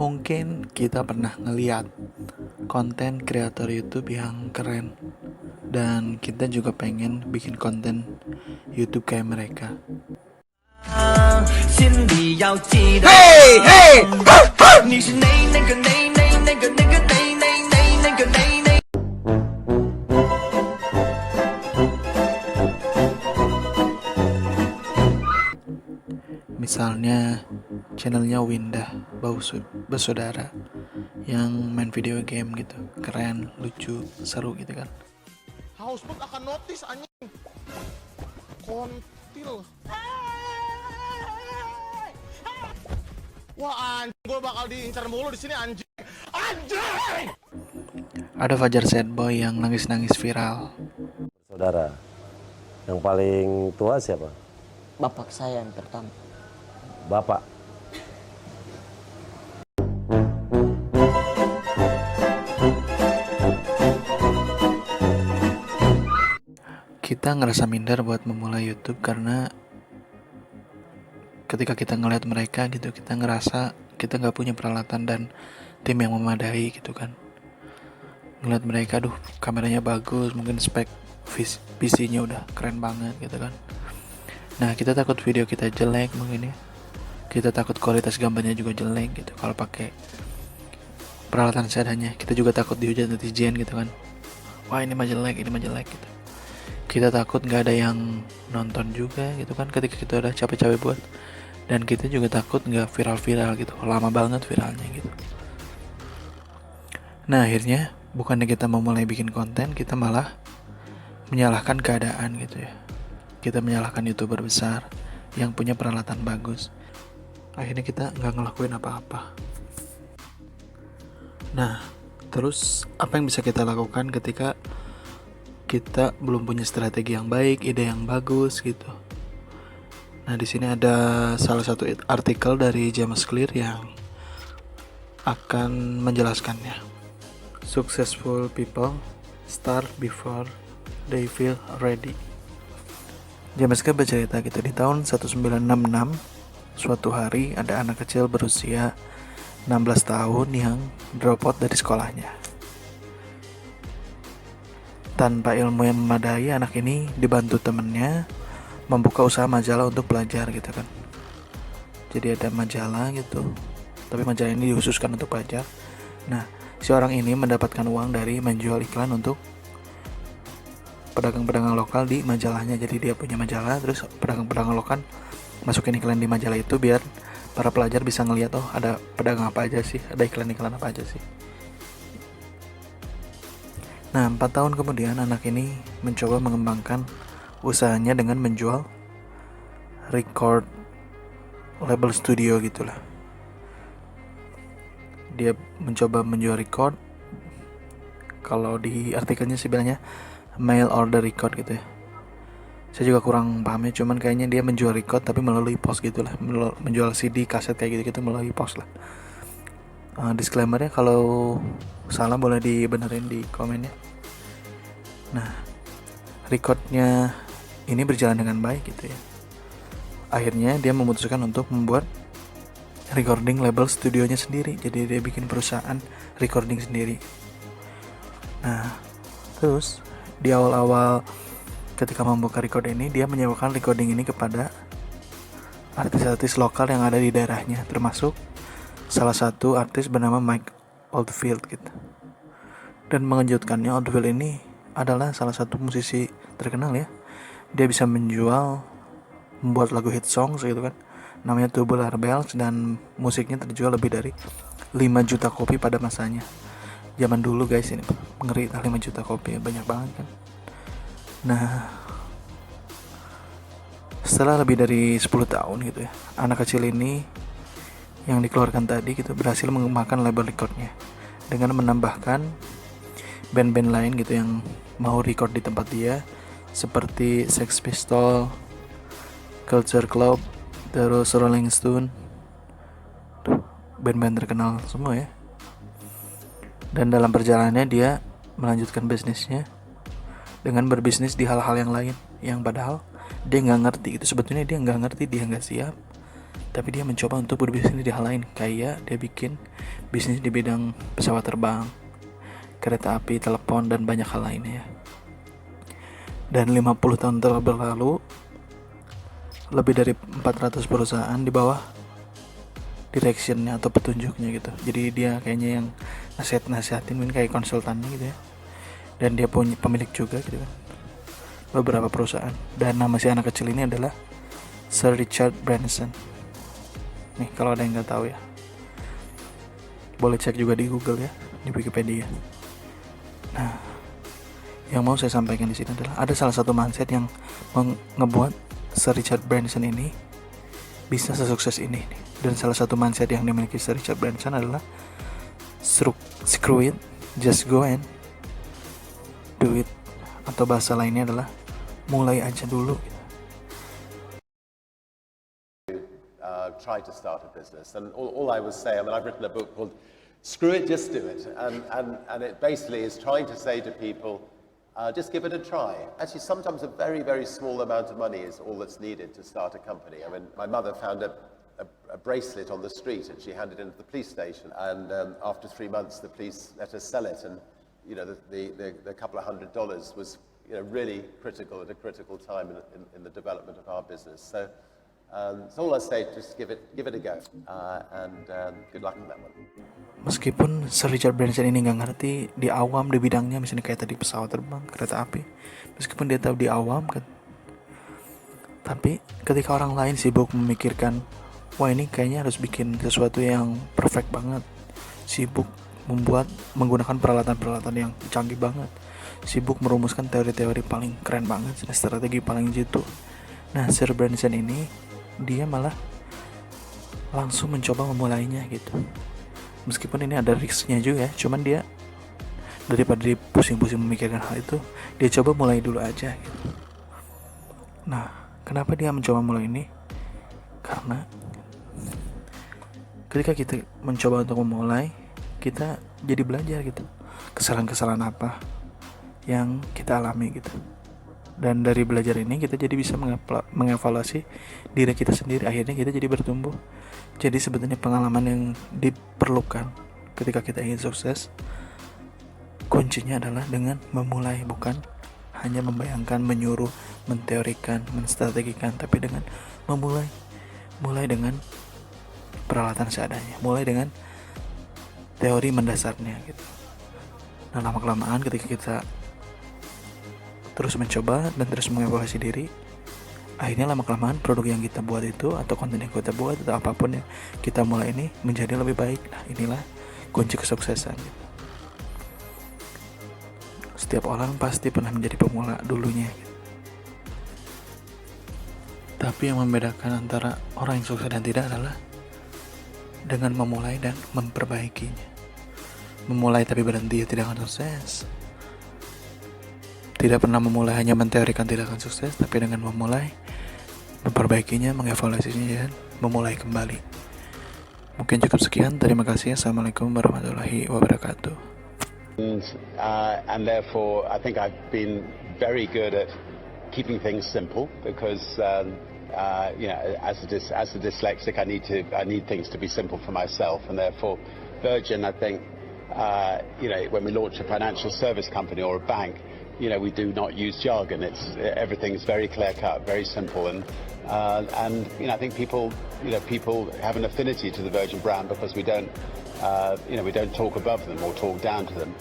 Mungkin kita pernah ngeliat konten kreator YouTube yang keren, dan kita juga pengen bikin konten YouTube kayak mereka. Hey, hey! Misalnya channelnya Windah Bersaudara yang main video game gitu, keren, lucu, seru gitu kan. Hausbut akan notice anjing. Kontil. Wah anjing, gue bakal diincar mulu di sini anjing. Anjing! Ada Fajar Sad Boy yang nangis-nangis viral. Saudara, yang paling tua siapa? Bapak saya yang pertama. Bapak. Kita ngerasa minder buat memulai YouTube karena ketika kita ngeliat mereka gitu, kita ngerasa kita nggak punya peralatan dan tim yang memadai gitu kan. Ngeliat mereka, aduh kameranya bagus, mungkin spek PC-nya udah keren banget gitu kan. Nah, kita takut video kita jelek mungkin ya. Kita takut kualitas gambarnya juga jelek gitu kalau pakai peralatan seadanya. Kita juga takut dihujat netizen gitu kan. Wah ini mah jelek gitu. Kita takut nggak ada yang nonton juga gitu kan ketika kita udah capek-capek buat. Dan kita juga takut nggak viral-viral gitu, lama banget viralnya gitu. Nah akhirnya bukannya kita mau mulai bikin konten, kita malah menyalahkan keadaan gitu ya. Kita menyalahkan YouTuber besar yang punya peralatan bagus. Akhirnya kita nggak ngelakuin apa-apa. Nah, terus apa yang bisa kita lakukan ketika kita belum punya strategi yang baik, ide yang bagus gitu? Nah, di sini ada salah satu artikel dari James Clear yang akan menjelaskannya. Successful people start before they feel ready. James Clear bercerita gitu, di tahun 1966 suatu hari ada anak kecil berusia 16 tahun yang drop out dari sekolahnya. Tanpa ilmu yang memadai, anak ini dibantu temennya membuka usaha majalah untuk belajar gitu kan. Jadi ada majalah gitu, tapi majalah ini dikhususkan untuk belajar. Nah, si orang ini mendapatkan uang dari menjual iklan untuk pedagang-pedagang lokal di majalahnya. Jadi dia punya majalah, terus pedagang-pedagang lokal masukin iklan di majalah itu biar para pelajar bisa ngeliat, oh ada pedagang apa aja sih, ada iklan-iklan apa aja sih. Nah, 4 tahun kemudian anak ini mencoba mengembangkan usahanya dengan menjual record label studio gitulah. Dia mencoba menjual record, kalau di artikelnya sih bilangnya mail order record gitu ya. Saya juga kurang paham ya, cuman kayaknya dia menjual record tapi melalui pos gitulah, menjual CD, kaset kayak gitu melalui pos lah. Disclaimernya kalau salah boleh dibenerin di komennya. Nah, recordnya ini berjalan dengan baik gitu ya. Akhirnya dia memutuskan untuk membuat recording label studionya sendiri. Jadi dia bikin perusahaan recording sendiri. Nah, terus di awal-awal ketika membuka record ini, dia menyewakan recording ini kepada artis-artis lokal yang ada di daerahnya, termasuk salah satu artis bernama Mike Oldfield gitu. Dan mengejutkannya, Oldfield ini adalah salah satu musisi terkenal ya. Dia bisa membuat lagu hit songs gitu kan, namanya Tubular Bells, dan musiknya terjual lebih dari 5 juta kopi pada masanya. Zaman dulu guys, ini ngeri, 5 juta kopi banyak banget kan. Nah, setelah lebih dari 10 tahun gitu ya, anak kecil ini yang dikeluarkan tadi gitu berhasil mengembangkan label recordnya dengan menambahkan band-band lain gitu yang mau record di tempat dia, seperti Sex Pistols, Culture Club, terus Rolling Stone. Band-band terkenal semua ya. Dan dalam perjalanannya dia melanjutkan bisnisnya dengan berbisnis di hal-hal yang lain, yang padahal dia nggak ngerti gitu. Sebetulnya dia nggak ngerti, dia nggak siap, Tapi dia mencoba untuk berbisnis di hal lain, kayak dia bikin bisnis di bidang pesawat terbang, kereta api, telepon, dan banyak hal lainnya. Dan 50 tahun telah berlalu, lebih dari 400 perusahaan di bawah directionnya atau petunjuknya gitu. Jadi dia kayaknya yang nasihatin, mungkin kayak konsultannya gitu ya. Dan dia punya pemilik juga gitu kan, beberapa perusahaan. Dan nama si anak kecil ini adalah Sir Richard Branson. Nih kalau ada yang nggak tahu ya, boleh cek juga di Google ya, di Wikipedia. Nah, yang mau saya sampaikan di sini adalah ada salah satu mindset yang ngebuat Sir Richard Branson ini bisa sesukses ini. Dan salah satu mindset yang dimiliki Sir Richard Branson adalah screw it, just go and do it. Atau bahasa lainnya adalah mulai aja dulu. Try to start a business, and all I would say, I mean, I've written a book called Screw It, Just Do It, and it basically is trying to say to people, just give it a try. Actually, sometimes a very, very small amount of money is all that's needed to start a company. I mean, my mother found a bracelet on the street, and she handed it into the police station, and after 3 months, the police let her sell it, and the couple of $100 was really critical at a critical time in the development of our business. So all I say, just give it a go, and good luck with that one. Meskipun Sir Richard Branson ini nggak ngerti di awam di bidangnya, misalnya kayak tadi pesawat terbang, kereta api, meskipun dia tahu di awam kan, tapi ketika orang lain sibuk memikirkan, wah ini kayaknya harus bikin sesuatu yang perfect banget, sibuk menggunakan peralatan-peralatan yang canggih banget, sibuk merumuskan teori-teori paling keren banget, strategi paling jitu. Nah, Sir Branson ini dia malah langsung mencoba memulainya gitu. Meskipun ini ada risknya juga, cuman dia daripada dia pusing-pusing memikirkan hal itu, dia coba mulai dulu aja gitu. Nah, kenapa dia mencoba mulai ini? Karena ketika kita mencoba untuk memulai, kita jadi belajar gitu, kesalahan-kesalahan apa yang kita alami gitu. Dan dari belajar ini kita jadi bisa mengevaluasi diri kita sendiri. Akhirnya kita jadi bertumbuh. Jadi sebetulnya pengalaman yang diperlukan ketika kita ingin sukses, kuncinya adalah dengan memulai, bukan hanya membayangkan, menyuruh, menteorikan, menstrategikan, tapi dengan memulai. Mulai dengan peralatan seadanya, mulai dengan teori mendasarnya gitu. Nah, lama-kelamaan ketika kita terus mencoba dan terus mengevaluasi diri, akhirnya lama-kelamaan produk yang kita buat itu, atau konten yang kita buat, atau apapun yang kita mulai ini menjadi lebih baik. Nah, inilah kunci kesuksesan gitu. Setiap orang pasti pernah menjadi pemula dulunya gitu. Tapi yang membedakan antara orang yang sukses dan tidak adalah dengan memulai dan memperbaikinya. Memulai tapi berhenti tidak akan sukses. Tidak pernah memulai hanya menteorikan tidak akan sukses, tapi dengan memulai, memperbaikinya, mengevaluasinya, dan memulai kembali. Mungkin cukup sekian. Terima kasih. Assalamualaikum warahmatullahi wabarakatuh. And therefore, I think I've been very good at keeping things simple because, as a dyslexic, I need things to be simple for myself, and therefore, Virgin, I think, when we launch a financial service company or a bank, we do not use jargon. Everything's very clear cut, very simple, and I think people have an affinity to the Virgin brand because we don't talk above them or talk down to them.